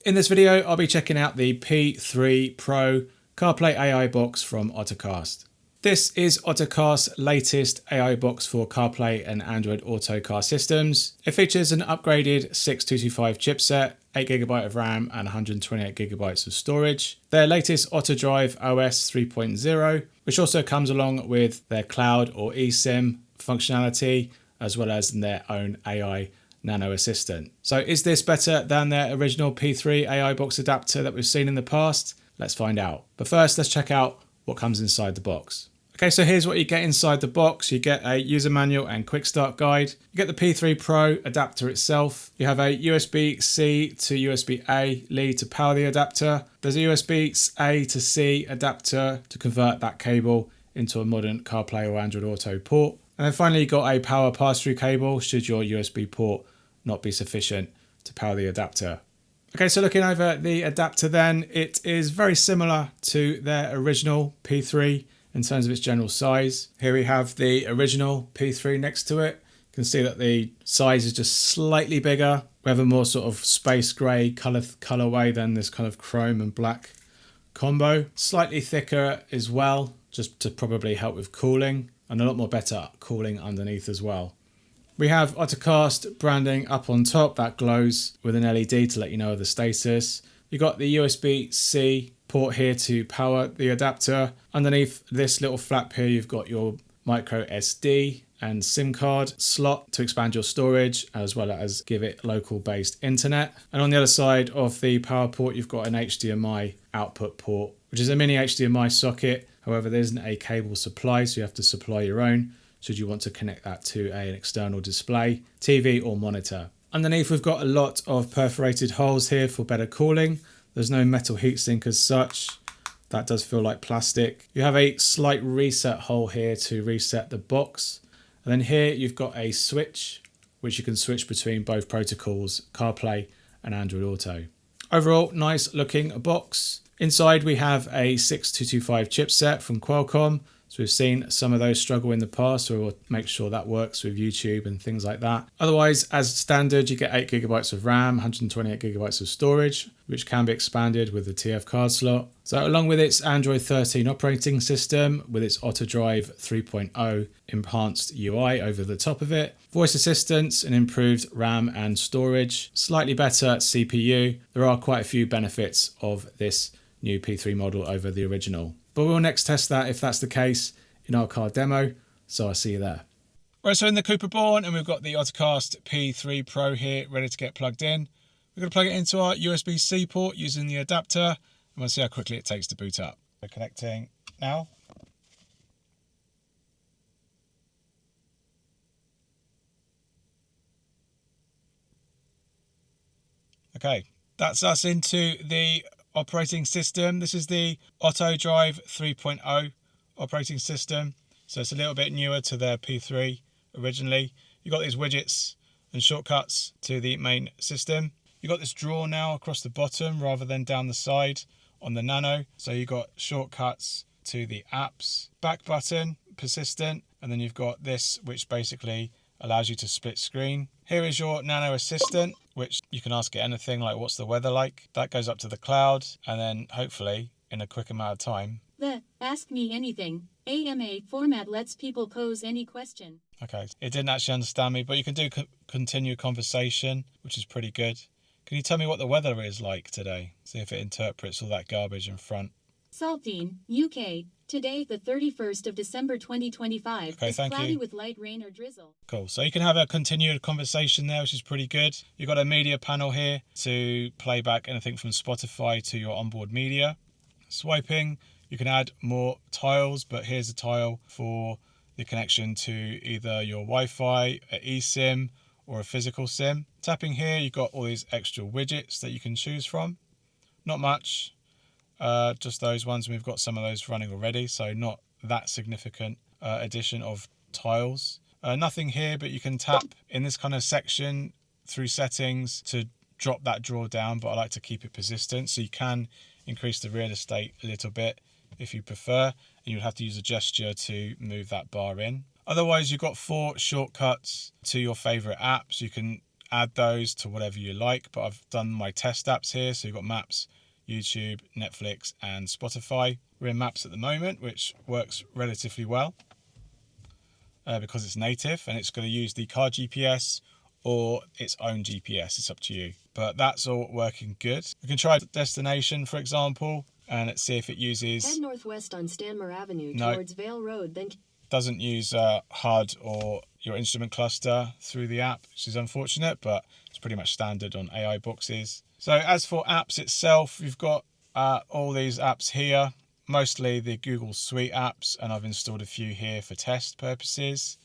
In this video, I'll be checking out the P3 Pro CarPlay AI box from Ottocast. This is Ottocast's latest AI box for CarPlay and Android Auto car systems. It features an upgraded 6225 chipset, 8GB of RAM and 128GB of storage. Their latest Ottodrive OS 3.0, which also comes along with their cloud or eSIM functionality, as well as their own AI Nano Assistant. So is this better than their original P3 AI box adapter that we've seen in the past? Let's find out. But first, let's check out what comes inside the box. Okay, so here's what you get inside the box. You get a user manual and quick start guide. You get the P3 Pro adapter itself. You have a USB-C to USB-A lead to power the adapter. There's a USB-A to C adapter to convert that cable into a modern CarPlay or Android Auto port. And then finally, you got a power pass-through cable should your USB port not be sufficient to power the adapter. Okay, so looking over the adapter then, it is very similar to their original P3 in terms of its general size. Here we have the original P3 next to it. You can see that the size is just slightly bigger. We have a more sort of space grey colorway than this kind of chrome and black combo. Slightly thicker as well, just to probably help with cooling, and a lot more better cooling underneath as well. We have Ottocast branding up on top that glows with an LED to let you know the status. You've got the USB-C port here to power the adapter. Underneath this little flap here, you've got your micro SD and SIM card slot to expand your storage, as well as give it local based internet. And on the other side of the power port, you've got an HDMI output port, which is a mini HDMI socket. However, there isn't a cable supply, so you have to supply your own should you want to connect that to an external display, TV or monitor. Underneath, we've got a lot of perforated holes here for better cooling. There's no metal heatsink as such. That does feel like plastic. You have a slight reset hole here to reset the box. And then here you've got a switch, which you can switch between both protocols, CarPlay and Android Auto. Overall, nice looking box. Inside we have a 6225 chipset from Qualcomm. So we've seen some of those struggle in the past, so we'll make sure that works with YouTube and things like that. Otherwise, as standard, you get 8GB of RAM, 128GB of storage, which can be expanded with the TF card slot. So along with its Android 13 operating system, with its Ottodrive 3.0 enhanced UI over the top of it, voice assistance and improved RAM and storage, slightly better CPU. There are quite a few benefits of this new P3 model over the original. But we'll next test that if that's the case in our car demo, so I'll see you there. Right, so in the Cooper Born, and we've got the Ottocast P3 Pro here ready to get plugged in. We're going to plug it into our USB-C port using the adapter, and we'll see how quickly it takes to boot up. We're connecting now. Okay, that's us into the operating system. This is the Ottodrive 3.0 operating system, so it's a little bit newer to their P3 originally. You've got these widgets and shortcuts to the main system. You've got this drawer now across the bottom rather than down the side on the Nano, so you've got shortcuts to the apps, back button, persistent, and then you've got this which basically allows you to split screen. Here is your Nano Assistant, which you can ask it anything like what's the weather like. That goes up to the cloud, and then hopefully in a quick amount of time. The Ask Me Anything AMA format lets people pose any question. Okay, it didn't actually understand me, but you can do continue conversation, which is pretty good. Can you tell me what the weather is like today? See if it interprets all that garbage in front. Saltine, UK. Today, the 31st of December 2025, okay, is cloudy with light rain or drizzle. Cool. So you can have a continued conversation there, which is pretty good. You've got a media panel here to play back anything from Spotify to your onboard media. Swiping, you can add more tiles, but here's a tile for the connection to either your Wi-Fi, an eSIM, or a physical SIM. Tapping here, you've got all these extra widgets that you can choose from. Not much. Just those ones. We've got some of those running already, so not that significant addition of tiles. Nothing here, but you can tap in this kind of section through settings to drop that drawer down, but I like to keep it persistent, so you can increase the real estate a little bit if you prefer, and you'd have to use a gesture to move that bar in. Otherwise, you've got 4 shortcuts to your favorite apps. You can add those to whatever you like, but I've done my test apps here. So you've got Maps, YouTube, Netflix and Spotify. We're in Maps at the moment, which works relatively well because it's native and it's going to use the car GPS or its own GPS. It's up to you, but that's all working good. We can try destination, for example, and let's see if it uses... Head northwest on Stanmore Avenue No, towards Vale Road, then... doesn't use HUD or your instrument cluster through the app, which is unfortunate, but it's pretty much standard on AI boxes. So as for apps itself, you've got all these apps here, mostly the Google Suite apps, and I've installed a few here for test purposes.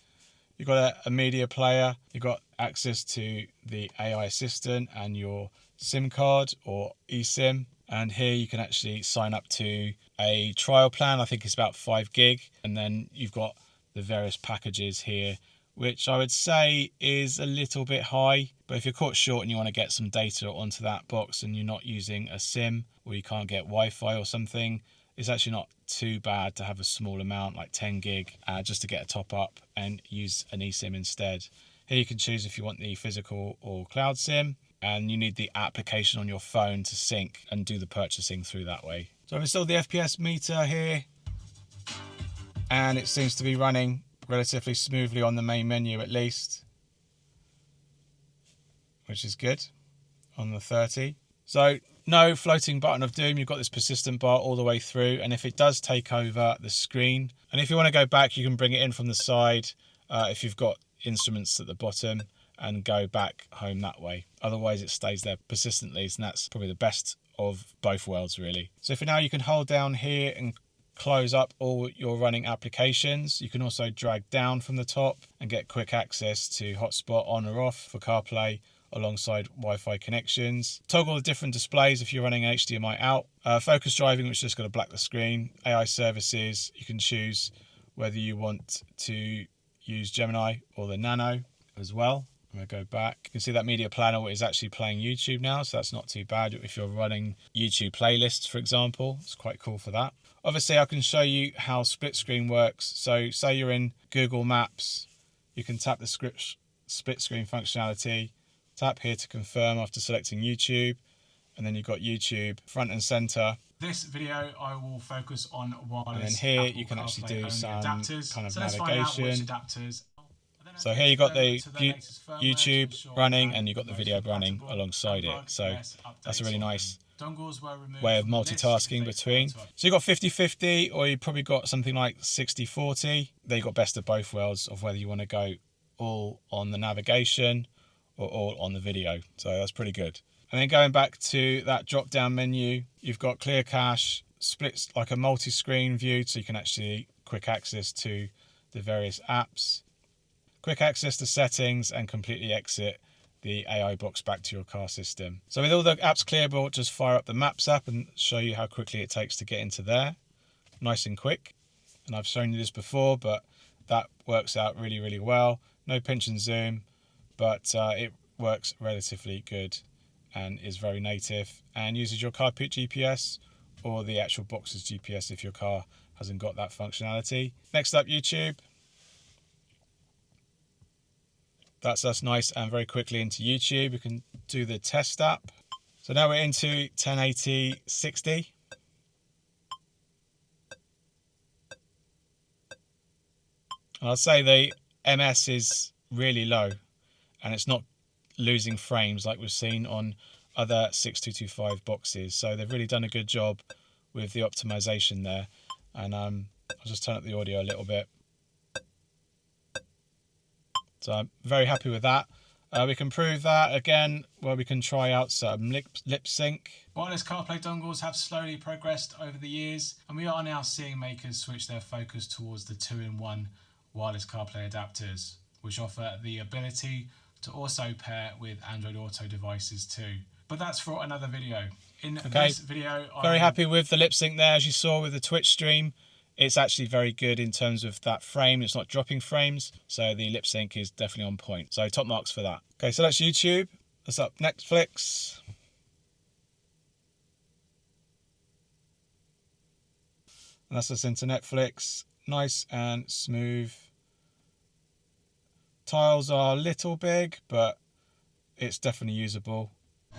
You've got a media player, you've got access to the AI assistant and your SIM card or eSIM. And here you can actually sign up to a trial plan. I think it's about 5 gig. And then you've got the various packages here, which I would say is a little bit high. But if you're caught short and you want to get some data onto that box and you're not using a SIM or you can't get Wi-Fi or something, it's actually not too bad to have a small amount like 10 gig just to get a top up and use an eSIM instead. Here you can choose if you want the physical or cloud SIM, and you need the application on your phone to sync and do the purchasing through that way. So I've installed the FPS meter here and it seems to be running relatively smoothly on the main menu at least, which is good on the 30. So no floating button of doom. You've got this persistent bar all the way through, and if it does take over the screen, and if you want to go back, you can bring it in from the side if you've got instruments at the bottom and go back home that way. Otherwise it stays there persistently, and that's probably the best of both worlds really. So for now you can hold down here and close up all your running applications. You can also drag down from the top and get quick access to hotspot on or off for CarPlay alongside Wi-Fi connections. Toggle the different displays if you're running HDMI out. Focus driving, which is just going to black the screen. AI services, you can choose whether you want to use Gemini or the Nano as well. I'm going to go back. You can see that media planner is actually playing YouTube now, so that's not too bad if you're running YouTube playlists, for example. It's quite cool for that. Obviously, I can show you how split screen works. So say you're in Google Maps, you can tap the split screen functionality, tap here to confirm after selecting YouTube, and then you've got YouTube front and center. This video I will focus on wireless. And then here Apple you can actually do some adapters. Kind of navigation. So here you've got the YouTube running and you've got the video running alongside it. So that's a really nice way of multitasking between. So you've got 50-50, or you've probably got something like 60-40. There you've got best of both worlds of whether you want to go all on the navigation or all on the video. So that's pretty good. And then going back to that drop down menu, you've got clear cache, splits like a multi-screen view, so you can actually quick access to the various apps, quick access to settings, and completely exit the AI box back to your car system. So with all the apps clearable, just fire up the Maps app and show you how quickly it takes to get into there. Nice and quick. And I've shown you this before, but that works out really, really well. No pinch and zoom, but it works relatively good and is very native and uses your car GPS or the actual box's GPS if your car hasn't got that functionality. Next up, YouTube. That's us nice and very quickly into YouTube. We can do the test app. So now we're into 1080-60. And I'd say the MS is really low and it's not losing frames like we've seen on other 6225 boxes. So they've really done a good job with the optimization there. And I'll just turn up the audio a little bit. So I'm very happy with that. We can prove that again where we can try out some lip sync. Wireless CarPlay dongles have slowly progressed over the years, and we are now seeing makers switch their focus towards the 2-in-1 wireless CarPlay adapters, which offer the ability to also pair with Android Auto devices too. But that's for another video. In this video, very happy with the lip sync there, as you saw with the Twitch stream. It's actually very good in terms of that frame. It's not dropping frames, so the lip sync is definitely on point. So top marks for that. Okay, so that's YouTube. That's up Netflix. And that's us into Netflix. Nice and smooth. Tiles are a little big, but it's definitely usable. The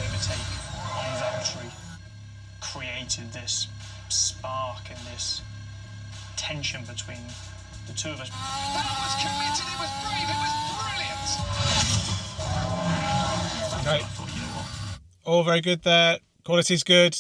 overtake on Valtteri created this spark and this tension between the two of us. That was committed, it was brave, it was brilliant! Okay. I thought, you know what? All very good there. Quality's good.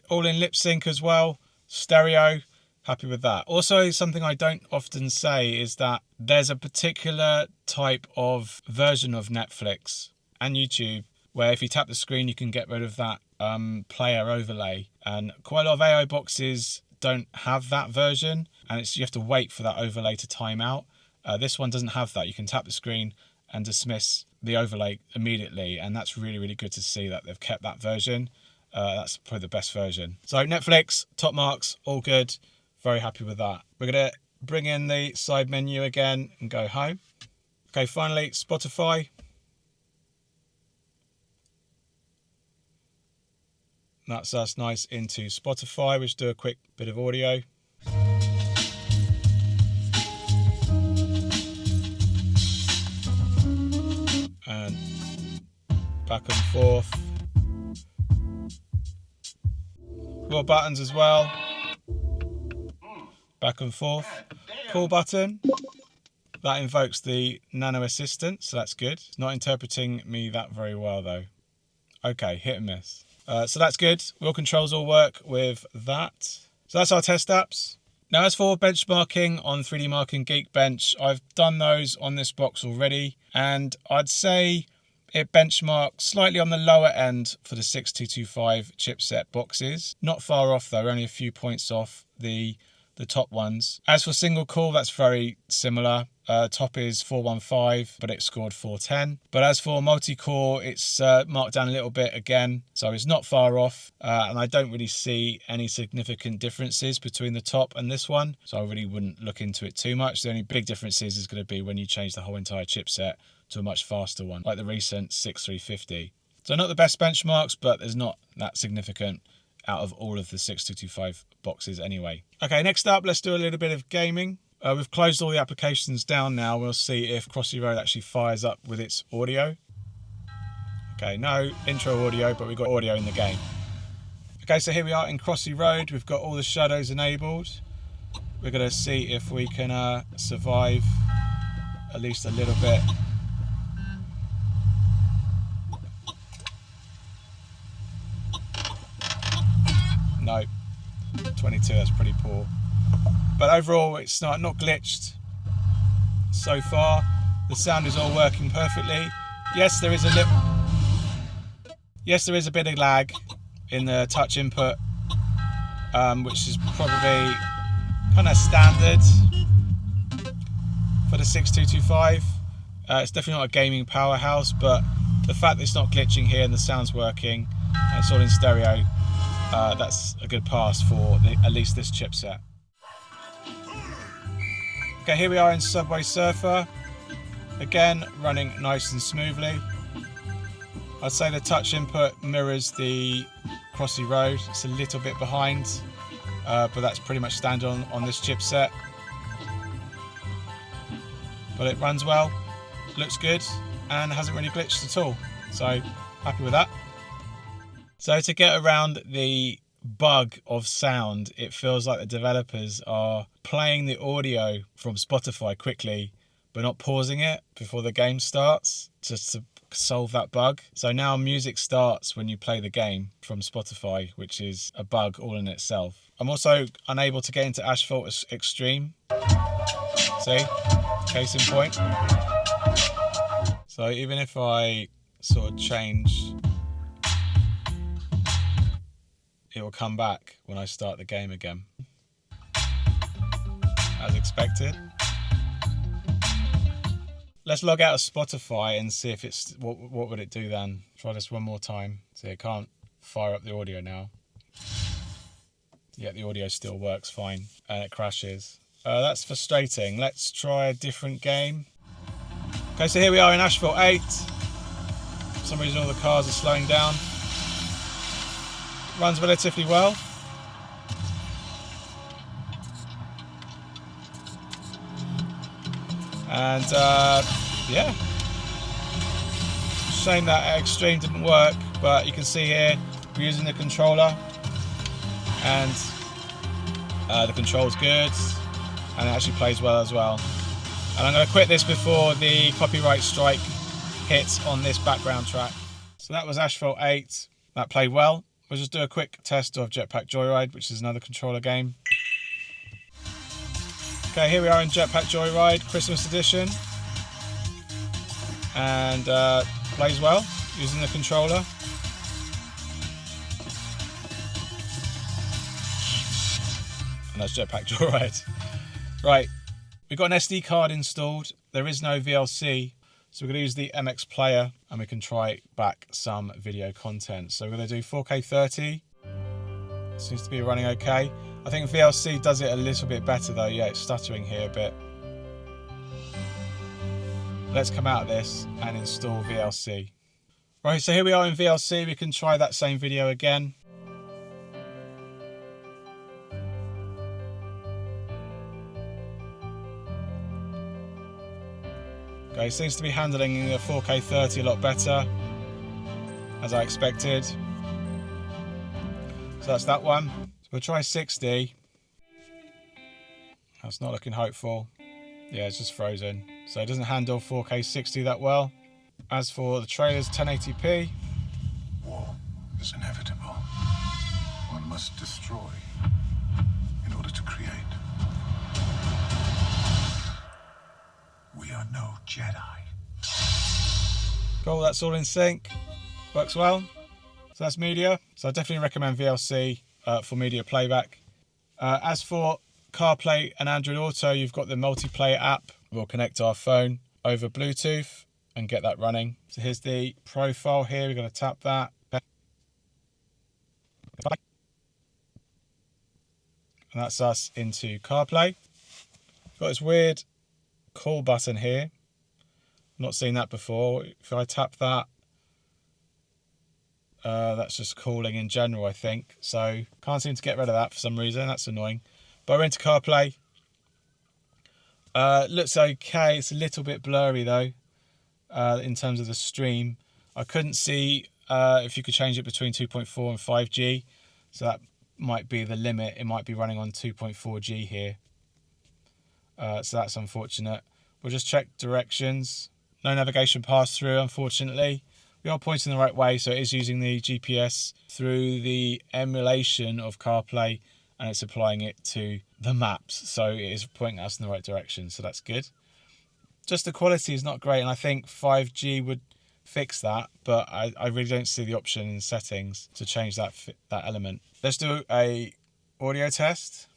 All in lip sync as well. Stereo. Happy with that. Also, something I don't often say is that there's a particular type of version of Netflix and YouTube where if you tap the screen, you can get rid of that player overlay. And quite a lot of AI boxes don't have that version, and you have to wait for that overlay to time out. This one doesn't have that. You can tap the screen and dismiss the overlay immediately, and that's really, really good to see that they've kept that version. That's probably the best version. So Netflix, top marks, all good. Very happy with that. We're going to bring in the side menu again and go home. Okay, finally, Spotify. That's us nice into Spotify. We'll just do a quick bit of audio. And back and forth. More buttons as well. Back and forth. Call button. That invokes the Nano Assistant, so that's good. It's not interpreting me that very well though. Okay, hit and miss. So that's good. Wheel controls all work with that. So that's our test apps. Now as for benchmarking on 3D Mark and Geekbench, I've done those on this box already, and I'd say it benchmarks slightly on the lower end for the 6225 chipset boxes. Not far off though, only a few points off the top ones. As for single core, that's very similar. Top is 415, but it scored 410. But as for multi-core, it's marked down a little bit again, so it's not far off. And I don't really see any significant differences between the top and this one, so I really wouldn't look into it too much. The only big difference is going to be when you change the whole entire chipset to a much faster one, like the recent 6350. So not the best benchmarks, but there's not that significant out of all of the 6225 boxes anyway. Okay, next up, let's do a little bit of gaming. We've closed all the applications down now. We'll see if Crossy Road actually fires up with its audio. Okay, no intro audio, but we've got audio in the game. Okay, so here we are in Crossy Road. We've got all the shadows enabled. We're going to see if we can survive at least a little bit. No, 22, that's pretty poor. But overall, it's not glitched so far. The sound is all working perfectly. Yes, there is a bit of lag in the touch input, which is probably kind of standard for the 6225. It's definitely not a gaming powerhouse, but the fact that it's not glitching here and the sound's working and it's all in stereo, that's a good pass for at least this chipset. Okay, here we are in Subway Surfer. Again, running nice and smoothly. I'd say the touch input mirrors the Crossy Road. It's a little bit behind, but that's pretty much standard on this chipset. But it runs well, looks good, and hasn't really glitched at all. So, happy with that. So to get around the bug of sound, it feels like the developers are playing the audio from Spotify quickly, but not pausing it before the game starts, just to solve that bug. So now music starts when you play the game from Spotify, which is a bug all in itself. I'm also unable to get into Asphalt Extreme. See? Case in point. So even if I sort of change, it will come back when I start the game again, as expected. Let's log out of Spotify and see if it's what would it do then. Try this one more time. See, it can't fire up the audio now. Yeah, the audio still works fine and it crashes. That's frustrating. Let's try a different game. Okay, so here we are in Asphalt 8. For some reason all the cars are slowing down. Runs relatively well. And yeah, Shame that Extreme didn't work, but you can see here we're using the controller, and the control's good, and it actually plays well as well. And I'm going to quit this before the copyright strike hits on this background track. So that was Asphalt 8. That played well. We'll just do a quick test of Jetpack Joyride, which is another controller game. Okay, here we are in Jetpack Joyride, Christmas edition. And plays well using the controller. And that's Jetpack Joyride. Right, we've got an SD card installed. There is no VLC, so we're going to use the MX player and we can try back some video content. So we're going to do 4K 30. Seems to be running okay. I think VLC does it a little bit better though. Yeah, it's stuttering here a bit. Let's come out of this and install VLC. Right, so here we are in VLC. We can try that same video again. Okay, seems to be handling the 4K 30 a lot better, as I expected. So that's that one. So we'll try 60. That's not looking hopeful. Yeah, it's just frozen. So it doesn't handle 4K 60 that well. As for the trailers, 1080p. War is inevitable. One must destroy in order to create. We are no Jedi. Cool, that's all in sync. Works well. So that's media. So I definitely recommend VLC for media playback. As for CarPlay and Android Auto, you've got the multiplayer app. We'll connect our phone over Bluetooth and get that running. So here's the profile here. We're going to tap that. And that's us into CarPlay. Got this weird call button here. Not seen that before. If I tap that, that's just calling in general, I think. So can't seem to get rid of that for some reason. That's annoying. But we're into CarPlay. Looks okay. It's a little bit blurry though, in terms of the stream. I couldn't see if you could change it between 2.4 and 5G. So that might be the limit. It might be running on 2.4G here. So that's unfortunate. We'll just check directions. No navigation pass-through, unfortunately. We are pointing the right way, so it is using the GPS through the emulation of CarPlay, and it's applying it to the maps, so it is pointing us in the right direction, so that's good. Just the quality is not great, and I think 5G would fix that, but I really don't see the option in settings to change that element. Let's do a audio test.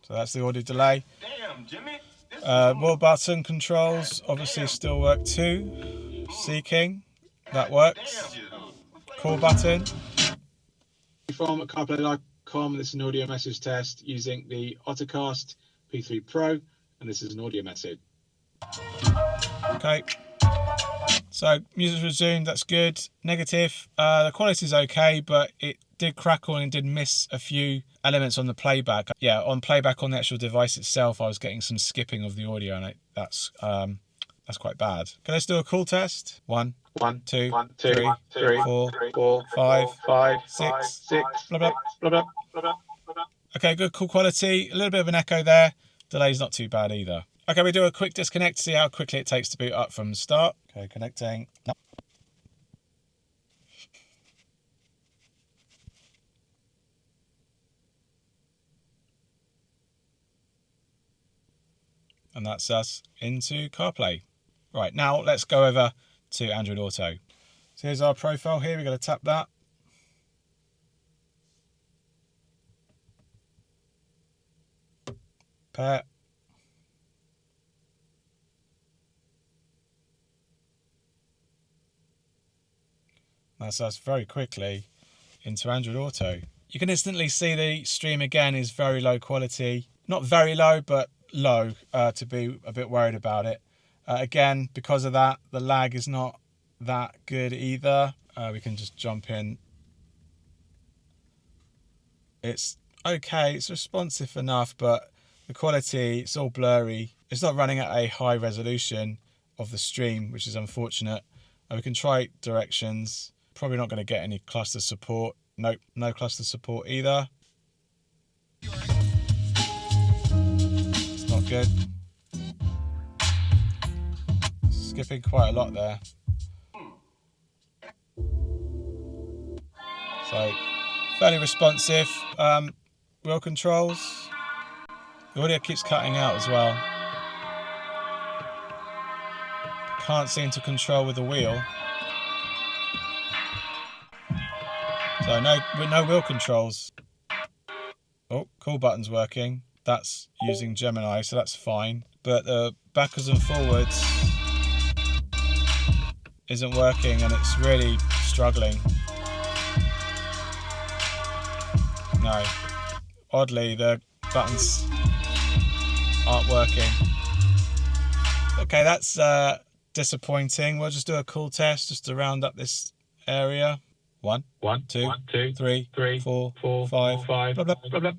So that's the audio delay. Damn, Jimmy. More button controls obviously still work too. Seeking, that works. Call button. From CarPlayLife.com, this is an audio message test using the Ottocast P3 Pro, and this is an audio message. Okay. So music resumed, that's good. Negative, the quality is okay, but it did crackle and did miss a few elements on the playback. Yeah, on playback on the actual device itself, I was getting some skipping of the audio, and that's quite bad. Okay, let's do a call test. 1, 2, 3, 4, 5, 6, blah, blah, blah, blah, blah. Okay, good call quality. A little bit of an echo there. Delay's not too bad either. Okay, we do a quick disconnect to see how quickly it takes to boot up from the start. Okay, connecting. No. And that's us into CarPlay. Right, now let's go over to Android Auto. So here's our profile here. We're going to tap that. Pair. That's us very quickly into Android Auto. You can instantly see the stream again is very low quality. Not very low, but low, to be a bit worried about it. Again, because of that, the lag is not that good either. We can just jump in It's okay, it's responsive enough, but the quality, it's all blurry. It's not running at a high resolution of the stream, which is unfortunate. And we can try directions. Probably not going to get any cluster support. Nope, no cluster support either. It's not good. Skipping quite a lot there. So, fairly responsive. Wheel controls. The audio keeps cutting out as well. Can't seem to control with the wheel. So no wheel controls. Oh, call button's working. That's using Gemini, so that's fine. But the backwards and forwards isn't working, and it's really struggling. No. Oddly, the buttons aren't working. Okay, that's disappointing. We'll just do a cool test just to round up this area. 1, 2, 3, 4, 5. Blah, blah, blah, blah.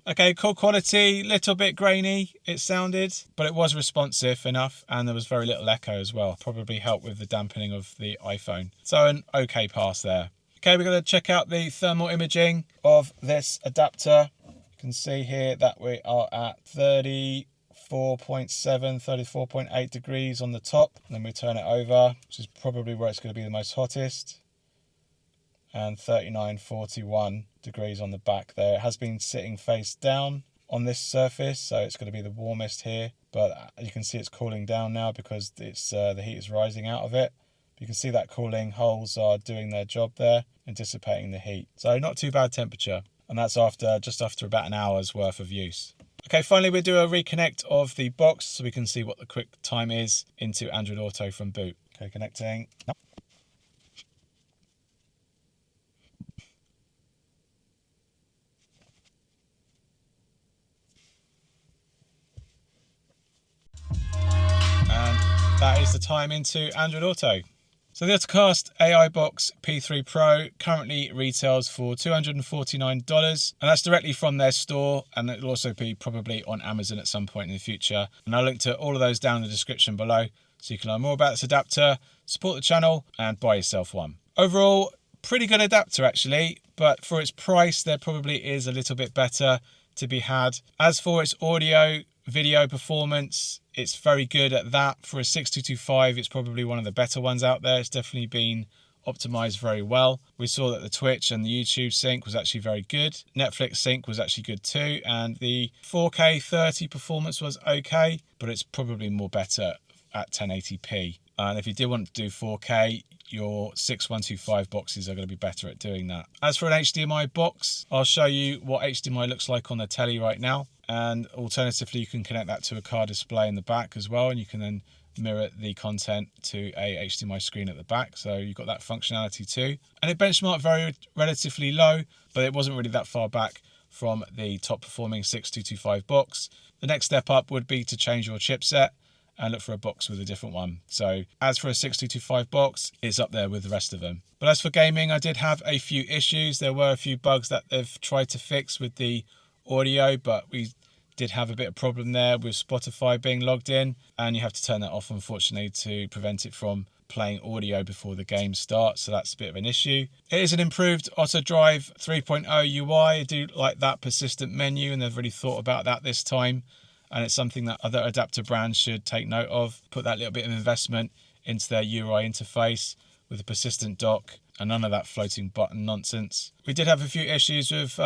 Okay, cool quality, little bit grainy it sounded, but it was responsive enough, and there was very little echo as well. Probably helped with the dampening of the iPhone. So an okay pass there. Okay, we're going to check out the thermal imaging of this adapter. You can see here that we are at 34.7, 34.8 degrees on the top. And then we turn it over, which is probably where it's going to be the most hottest. And 39.41 degrees on the back there. It has been sitting face down on this surface, so it's going to be the warmest here. But you can see it's cooling down now because it's the heat is rising out of it. You can see that cooling holes are doing their job there and dissipating the heat. So not too bad temperature. And that's just after about an hour's worth of use. Okay, finally we'll do a reconnect of the box so we can see what the quick time is into Android Auto from boot. Okay, connecting. And that is the time into Android Auto. So the Ottocast AI Box P3 Pro currently retails for $249, and that's directly from their store, and it'll also be probably on Amazon at some point in the future. And I'll link to all of those down in the description below so you can learn more about this adapter, support the channel, and buy yourself one. Overall, pretty good adapter actually, but for its price there probably is a little bit better to be had. As for its audio video performance, it's very good at that. For a 6225, it's probably one of the better ones out there. It's definitely been optimized very well. We saw that the Twitch and the YouTube sync was actually very good. Netflix sync was actually good too, and the 4K 30 performance was okay, but it's probably more better at 1080p. And if you did want to do 4K, your 6125 boxes are going to be better at doing that. As for an HDMI box, I'll show you what HDMI looks like on the telly right now. And alternatively, you can connect that to a car display in the back as well, and you can then mirror the content to a HDMI screen at the back. So you've got that functionality too. And it benchmarked relatively low, but it wasn't really that far back from the top performing 6225 box. The next step up would be to change your chipset and look for a box with a different one. So as for a 6225 box, it's up there with the rest of them. But as for gaming, I did have a few issues. There were a few bugs that they've tried to fix with the audio, but we did have a bit of problem there with Spotify being logged in, and you have to turn that off unfortunately to prevent it from playing audio before the game starts, so that's a bit of an issue. It is an improved Ottodrive 3.0 UI. I do like that persistent menu, and they've really thought about that this time, and it's something that other adapter brands should take note of. Put that little bit of investment into their UI interface with a persistent dock and none of that floating button nonsense. We did have a few issues with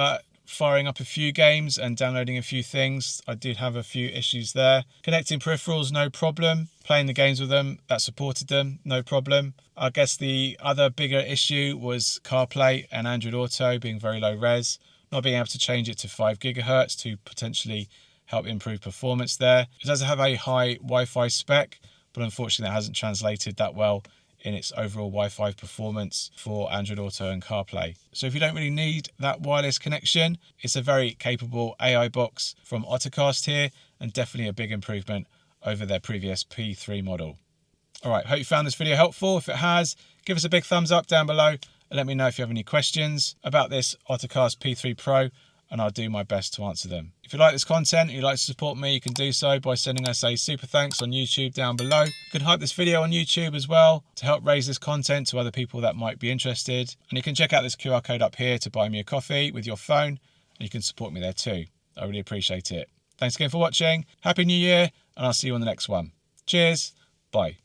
firing up a few games and downloading a few things. I did have a few issues there. Connecting peripherals, no problem. Playing the games with them that supported them, no problem. I guess the other bigger issue was CarPlay and Android Auto being very low res, not being able to change it to 5 gigahertz to potentially help improve performance there. It does have a high Wi-Fi spec, but unfortunately that hasn't translated that well in its overall Wi-Fi performance for Android Auto and CarPlay. So if you don't really need that wireless connection, it's a very capable AI box from Ottocast here, and definitely a big improvement over their previous P3 model. All right, hope you found this video helpful. If it has, give us a big thumbs up down below and let me know if you have any questions about this Ottocast P3 Pro and I'll do my best to answer them. If you like this content and you'd like to support me, you can do so by sending us a super thanks on YouTube down below. You can hype this video on YouTube as well to help raise this content to other people that might be interested. And you can check out this QR code up here to buy me a coffee with your phone, and you can support me there too. I really appreciate it. Thanks again for watching. Happy New Year, and I'll see you on the next one. Cheers. Bye.